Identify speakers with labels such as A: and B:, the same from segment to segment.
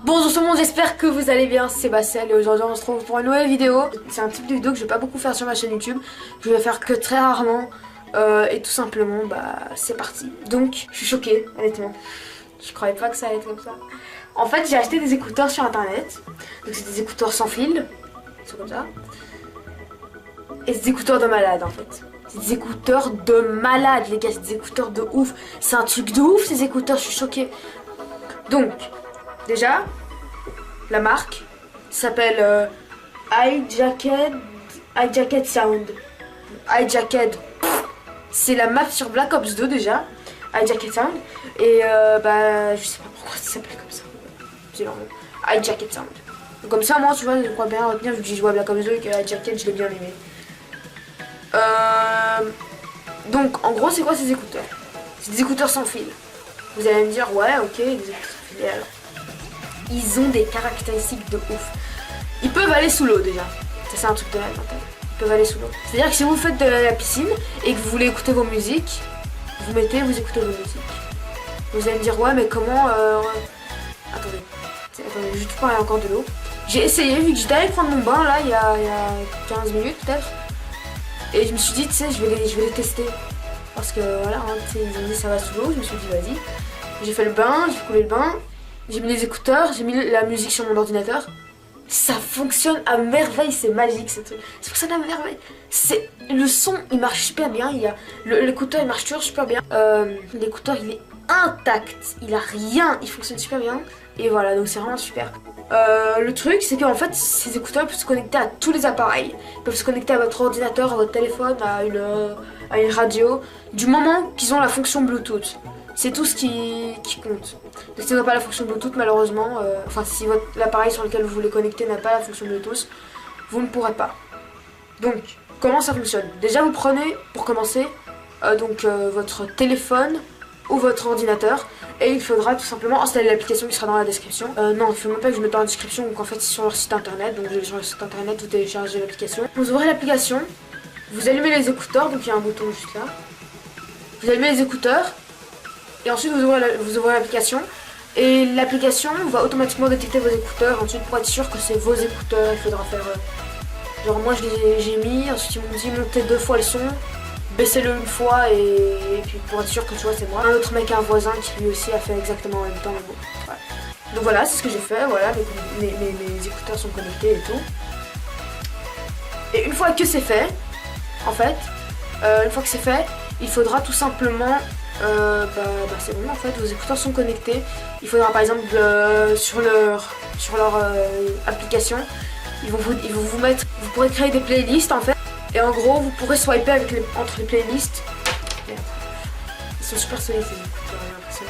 A: Bonjour tout le monde, j'espère que vous allez bien, c'est Bastien et aujourd'hui on se retrouve pour une nouvelle vidéo. C'est un type de vidéo que je vais pas beaucoup faire sur ma chaîne YouTube, je vais faire que très rarement et tout simplement c'est parti. Donc je suis choquée honnêtement, je croyais pas que ça allait être comme ça. En fait j'ai acheté des écouteurs sur internet, donc c'est des écouteurs sans fil, ils sont comme ça. Et c'est des écouteurs de malade en fait. C'est des écouteurs de malade les gars, c'est des écouteurs de ouf. C'est un truc de ouf ces écouteurs, je suis choquée. Donc déjà, la marque s'appelle iJacket Sound. iJacket, c'est la map sur Black Ops 2 déjà. iJacket Sound. Et je sais pas pourquoi ça s'appelle comme ça. C'est leur nom. iJacket Sound. Donc comme ça, moi, tu vois, je crois bien retenir vu que j'ai joué à Black Ops 2 et que iJacket, je l'ai bien aimé. Donc en gros, c'est quoi ces écouteurs? C'est des écouteurs sans fil. Vous allez me dire, ouais, ok, des écouteurs sans fil. Et alors, ils ont des caractéristiques de ouf. Ils peuvent aller sous l'eau déjà. Ça c'est un truc de la mentale. Ils peuvent aller sous l'eau. C'est-à-dire que si vous faites de la piscine et que vous voulez écouter vos musiques, vous écoutez vos musiques. Vous allez me dire ouais mais comment Attendez, je te parle encore de l'eau. J'ai essayé vu que j'étais allée prendre mon bain là il y a 15 minutes peut-être. Et je me suis dit tu sais je vais les tester. Parce que voilà, hein, ils ont dit ça va sous l'eau, je me suis dit vas-y. J'ai fait le bain, j'ai coulé le bain. J'ai mis les écouteurs, j'ai mis la musique sur mon ordinateur. Ça fonctionne à merveille, c'est magique ce truc. Ça fonctionne à merveille. Le son, il marche super bien. L'écouteur, il marche toujours super bien. L'écouteur, il est intact. Il a rien, il fonctionne super bien. Et voilà, donc c'est vraiment super. Le truc, c'est qu'en fait, ces écouteurs peuvent se connecter à tous les appareils. Ils peuvent se connecter à votre ordinateur, à votre téléphone, à une radio. Du moment qu'ils ont la fonction Bluetooth. C'est tout ce qui compte. Si vous n'avez pas la fonction Bluetooth, malheureusement, si l'appareil sur lequel vous voulez connecter n'a pas la fonction Bluetooth, vous ne pourrez pas. Donc, comment ça fonctionne? Déjà, vous prenez, pour commencer, votre téléphone ou votre ordinateur, et il faudra tout simplement installer l'application qui sera dans la description. Non, il ne faut même pas que je mette dans la description, donc en fait c'est sur leur site internet, donc vous allez sur leur site internet, vous téléchargez l'application. Vous ouvrez l'application, vous allumez les écouteurs, donc il y a un bouton juste là. Vous allumez les écouteurs, et ensuite vous ouvrez l'application et l'application va automatiquement détecter vos écouteurs. Ensuite pour être sûr que c'est vos écouteurs, il faudra faire genre moi j'ai mis, ensuite ils m'ont dit montez 2 fois le son, baissez-le une fois et puis pour être sûr que tu vois c'est moi. Un autre mec, un voisin qui lui aussi a fait exactement en même temps. Voilà. Donc voilà, c'est ce que j'ai fait, voilà, mes écouteurs sont connectés et tout. Et une fois que c'est fait, en fait, il faudra tout simplement c'est bon en fait, vos écouteurs sont connectés. Il faudra par exemple sur leur application, ils vont vous mettre, vous pourrez créer des playlists en fait. Et en gros vous pourrez swiper entre les playlists. Merde. Ils sont super solides ces écouteurs, j'ai l'impression.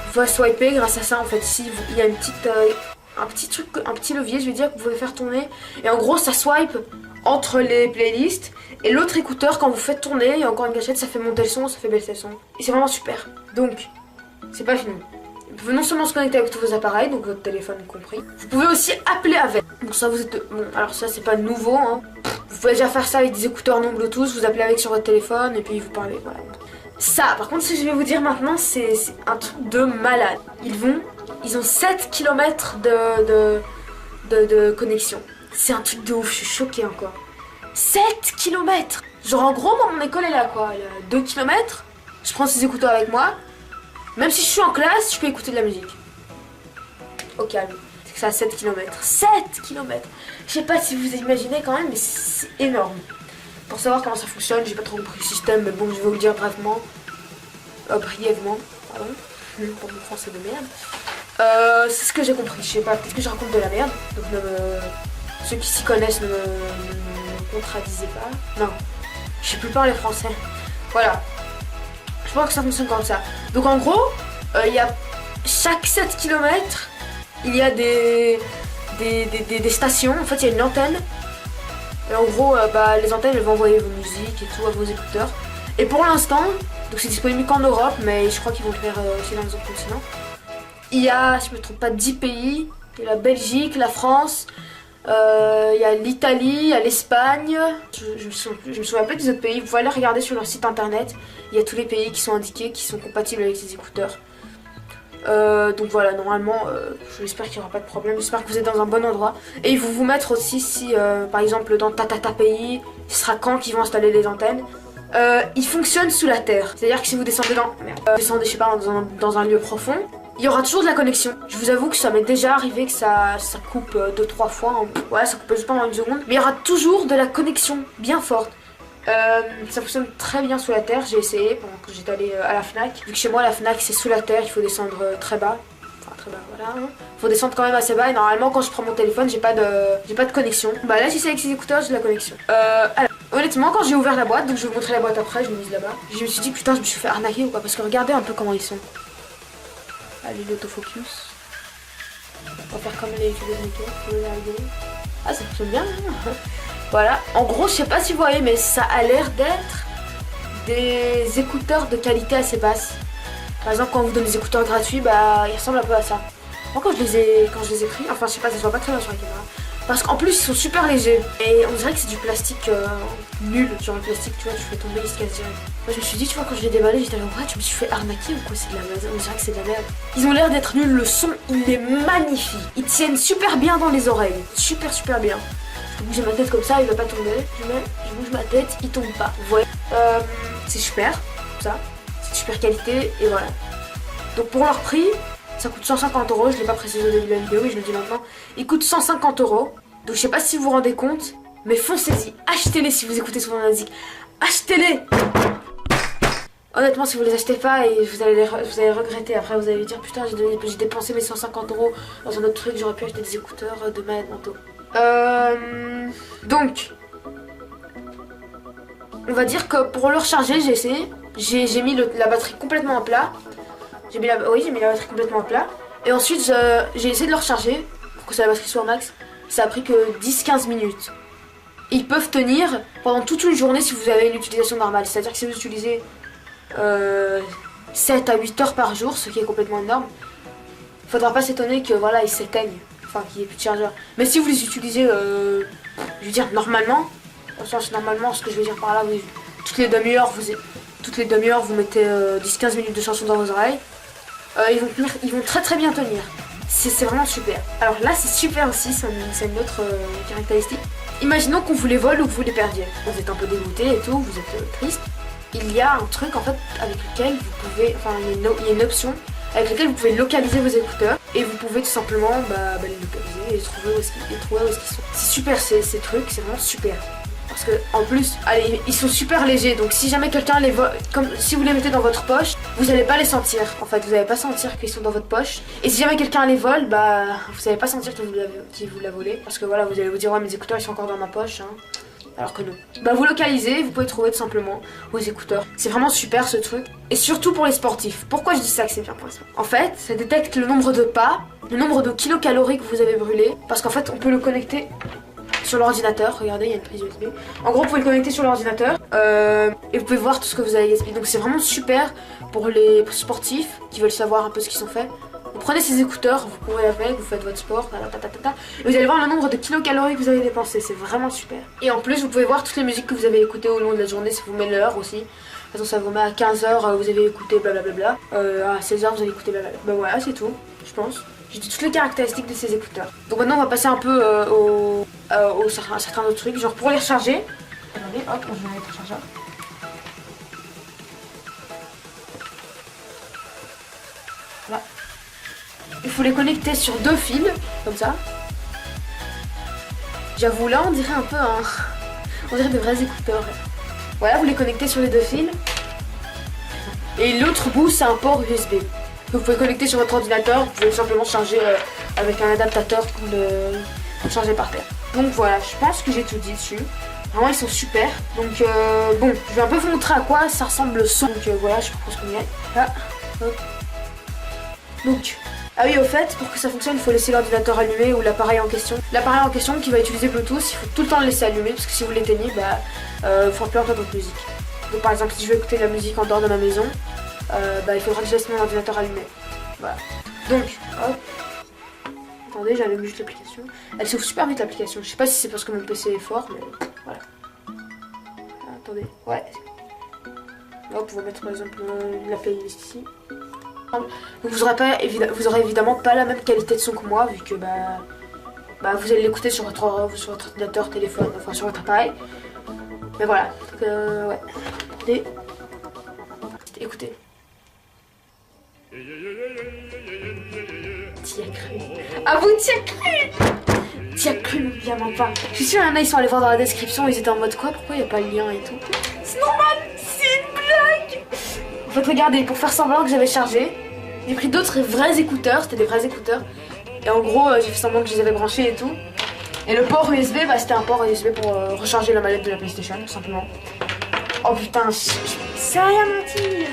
A: Vous pouvez swiper grâce à ça en fait. Ici il y a un petit levier je veux dire que vous pouvez faire tourner. Et en gros ça swipe entre les playlists. Et l'autre écouteur, quand vous faites tourner, il y a encore une gâchette, ça fait monter le son, ça fait baisser le son. Et c'est vraiment super. Donc, c'est pas fini. Vous pouvez non seulement se connecter avec tous vos appareils, donc votre téléphone compris. Vous pouvez aussi appeler avec. Donc ça, alors ça, c'est pas nouveau. Hein. Vous pouvez déjà faire ça avec des écouteurs non Bluetooth, vous appelez avec sur votre téléphone et puis vous parlez. Voilà. Ça, par contre, ce que je vais vous dire maintenant, c'est un truc de malade. Ils ont 7 km de connexion. C'est un truc de ouf, je suis choquée encore. 7 km. Genre en gros moi mon école est là quoi, il y a 2 km. Je prends ces écouteurs avec moi. Même si je suis en classe, je peux écouter de la musique. Au calme. C'est que ça a 7 km. 7 km. Je sais pas si vous imaginez quand même, mais c'est énorme. Pour savoir comment ça fonctionne, j'ai pas trop compris le système, mais bon je vais vous le dire brièvement. Brièvement, pardon. Pour mon français de merde. C'est ce que j'ai compris, je sais pas, peut-être que je raconte de la merde. Donc ceux qui s'y connaissent ne contradisez pas. Non, je sais plus parler français. Voilà. Je pense que ça fonctionne comme ça. Donc en gros, il y a chaque 7 km, il y a des stations. En fait, il y a une antenne. Et en gros, les antennes, elles vont envoyer vos musiques et tout à vos écouteurs. Et pour l'instant, donc c'est disponible qu'en Europe, mais je crois qu'ils vont le faire aussi dans les autres continents. Il y a, si je me trompe pas, 10 pays. Il y a la Belgique, la France. Il y a l'Italie, il y a l'Espagne, je me souviens plus des autres pays. Vous pouvez aller regarder sur leur site internet. Il y a tous les pays qui sont indiqués, qui sont compatibles avec ces écouteurs. Donc voilà, normalement, j'espère qu'il n'y aura pas de problème. J'espère que vous êtes dans un bon endroit. Et ils vont vous mettre aussi si, par exemple, dans Tatata Pays, ce sera quand qu'ils vont installer les antennes. Ils fonctionnent sous la terre. C'est-à-dire que si vous descendez vous descendez, je sais pas, dans un lieu profond, il y aura toujours de la connexion. Je vous avoue que ça m'est déjà arrivé que ça coupe 2-3 fois. Ouais, ça coupe juste pendant une seconde. Mais il y aura toujours de la connexion bien forte. Ça fonctionne très bien sous la terre, j'ai essayé pendant que j'étais allée à la Fnac. Vu que chez moi la Fnac c'est sous la terre, il faut descendre très bas. Enfin très bas, voilà. Il faut descendre quand même assez bas et normalement quand je prends mon téléphone j'ai pas de connexion. Bah là si c'est avec ces écouteurs j'ai de la connexion. Alors, honnêtement quand j'ai ouvert la boîte, donc je vais vous montrer la boîte après, je l'ai mise là-bas. Je me suis dit putain je me suis fait arnaquer ou quoi, parce que regardez un peu comment ils sont. Allez l'autofocus. On va faire comme les vidéos de Nico. Ah ça fonctionne bien hein. Voilà, en gros je sais pas si vous voyez mais ça a l'air d'être des écouteurs de qualité assez basse. Par exemple quand on vous donne des écouteurs gratuits, bah ils ressemblent un peu à ça. Moi quand je les ai pris, enfin je sais pas, ça se voit pas très bien sur la caméra. Parce qu'en plus ils sont super légers. Et on dirait que c'est du plastique nul, genre le plastique tu vois, tu fais tomber, il se casse direct. Moi je me suis dit, tu vois, quand je l'ai déballé, j'étais là, ouais, je me suis fait arnaquer ou quoi, c'est de la merde. On dirait que c'est de la merde. Ils ont l'air d'être nuls, le son il est magnifique. Ils tiennent super bien dans les oreilles, super bien. Je bouge ma tête comme ça, il va pas tomber. Je bouge ma tête, il tombe pas. Vous voyez, c'est super, ça. C'est de super qualité, et voilà. Donc pour leur prix, ça coûte 150 €. Je l'ai pas précisé au début de la vidéo, mais je le dis maintenant. Il coûte 150 €. Donc je sais pas si vous vous rendez compte, mais foncez-y. Achetez-les si vous écoutez souvent la musique. Achetez-les! Honnêtement, si vous les achetez pas, et vous allez regretter. Après, vous allez dire putain, j'ai dépensé mes 150 € dans un autre truc, j'aurais pu acheter des écouteurs de malade mentaux. Donc, on va dire que pour le recharger, j'ai essayé. J'ai mis la batterie complètement à plat. J'ai mis la batterie complètement à plat. Et ensuite, j'ai essayé de le recharger pour que la batterie soit au max. Ça a pris que 10-15 minutes. Et ils peuvent tenir pendant toute une journée si vous avez une utilisation normale. C'est-à-dire que si vous utilisez 7 à 8 heures par jour, ce qui est complètement énorme, faudra pas s'étonner que voilà, ils s'éteignent. Enfin, qu'il n'y ait plus de chargeur. Mais si vous les utilisez, je veux dire, normalement, au sens normalement, ce que je veux dire par là, toutes les demi-heures, vous mettez 10-15 minutes de chanson dans vos oreilles, ils vont très bien tenir. C'est vraiment super. Alors là, c'est super aussi, c'est une autre caractéristique. Imaginons qu'on vous les vole ou que vous les perdiez. Vous êtes un peu dégoûté et tout, vous êtes triste. Il y a un truc en fait avec lequel vous pouvez, enfin il y a une option avec laquelle vous pouvez localiser vos écouteurs et vous pouvez tout simplement les localiser et trouver où est-ce qu'ils sont. C'est super ces trucs, c'est vraiment super. Parce que en plus, allez, ils sont super légers, donc si jamais quelqu'un les vole, comme si vous les mettez dans votre poche, vous n'allez pas les sentir. En fait, vous n'allez pas sentir qu'ils sont dans votre poche. Et si jamais quelqu'un les vole, vous n'allez pas sentir qu'il vous l'a volé. Parce que voilà, vous allez vous dire ouais mes écouteurs ils sont encore dans ma poche. Hein. Alors que non. Vous localisez, vous pouvez trouver tout simplement vos écouteurs. C'est vraiment super ce truc. Et surtout pour les sportifs. Pourquoi je dis ça que c'est bien pour les sportifs? En fait, ça détecte le nombre de pas, le nombre de kilocalories que vous avez brûlé. Parce qu'en fait, on peut le connecter sur l'ordinateur. Regardez, il y a une prise USB. En gros, vous pouvez le connecter sur l'ordinateur et vous pouvez voir tout ce que vous avez gaspillé. Donc c'est vraiment super pour les sportifs qui veulent savoir un peu ce qu'ils ont fait. Vous prenez ces écouteurs, vous courez avec, vous faites votre sport, et vous allez voir le nombre de kilocalories que vous avez dépensé, c'est vraiment super. Et en plus, vous pouvez voir toutes les musiques que vous avez écoutées au long de la journée, ça vous met l'heure aussi. De toute façon, ça vous met à 15h, vous avez écouté blablabla, à 16h, vous avez écouté blablabla. Bah voilà, c'est tout, je pense. J'ai dit toutes les caractéristiques de ces écouteurs. Donc maintenant, on va passer un peu à certains autres trucs, genre pour les recharger. Attendez, hop, je vais mettre le chargeur. Voilà. Il faut les connecter sur 2 fils, comme ça. J'avoue, là on dirait un peu on dirait de vrais écouteurs. Voilà, vous les connectez sur les 2 fils. Et l'autre bout, c'est un port USB. Que vous pouvez connecter sur votre ordinateur, vous pouvez simplement charger avec un adaptateur pour le charger par terre. Donc voilà, je pense que j'ai tout dit dessus. Vraiment, ils sont super. Donc bon, je vais un peu vous montrer à quoi ça ressemble le son. Donc voilà, je propose qu'on y aille. Là, hop. Donc... Ah oui, au fait, pour que ça fonctionne, il faut laisser l'ordinateur allumé ou l'appareil en question. L'appareil en question qui va utiliser Bluetooth, il faut tout le temps le laisser allumé parce que si vous l'éteignez, il ne faudra plus entendre votre musique. Donc par exemple, si je veux écouter de la musique en dehors de ma maison, il faudra que je laisse mon ordinateur allumé. Voilà. Donc, hop. Attendez, j'allume juste l'application. Elle s'ouvre super vite l'application. Je sais pas si c'est parce que mon PC est fort, mais voilà. Attendez, ouais. Hop, on va mettre par exemple la playlist ici. Donc vous aurez évidemment pas la même qualité de son que moi, vu que vous allez l'écouter sur votre ordinateur, téléphone, enfin sur votre appareil. Mais voilà, donc ouais. Attendez. Écoutez. T'y as cru. Ah vous t'y as cru. T'y as cru, évidemment pas. Je suis sûre qu'il y en a, ils sont allés voir dans la description, ils étaient en mode quoi, pourquoi il n'y a pas le lien et tout. C'est normal, c'est une blague. En fait regardez, pour faire semblant que j'avais chargé, j'ai pris d'autres vrais écouteurs, c'était des vrais écouteurs. Et en gros, j'ai fait semblant que je les avais branchés et tout. Et le port USB, c'était un port USB pour recharger la manette de la PlayStation, tout simplement. Oh putain, c'est rien menti.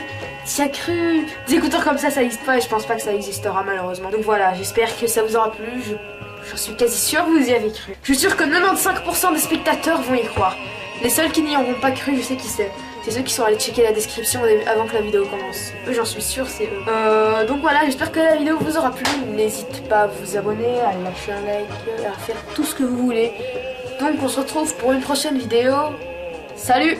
A: T'y as cru. Des écouteurs comme ça n'existe pas et je pense pas que ça existera malheureusement. Donc voilà, j'espère que ça vous aura plu. J'en suis quasi sûre que vous y avez cru. Je suis sûre que 95% des spectateurs vont y croire. Les seuls qui n'y auront pas cru, je sais qui c'est. C'est ceux qui sont allés checker la description avant que la vidéo commence. Eux, j'en suis sûre, c'est eux. Donc voilà, j'espère que la vidéo vous aura plu. N'hésitez pas à vous abonner, à lâcher un like, à faire tout ce que vous voulez. Donc on se retrouve pour une prochaine vidéo. Salut!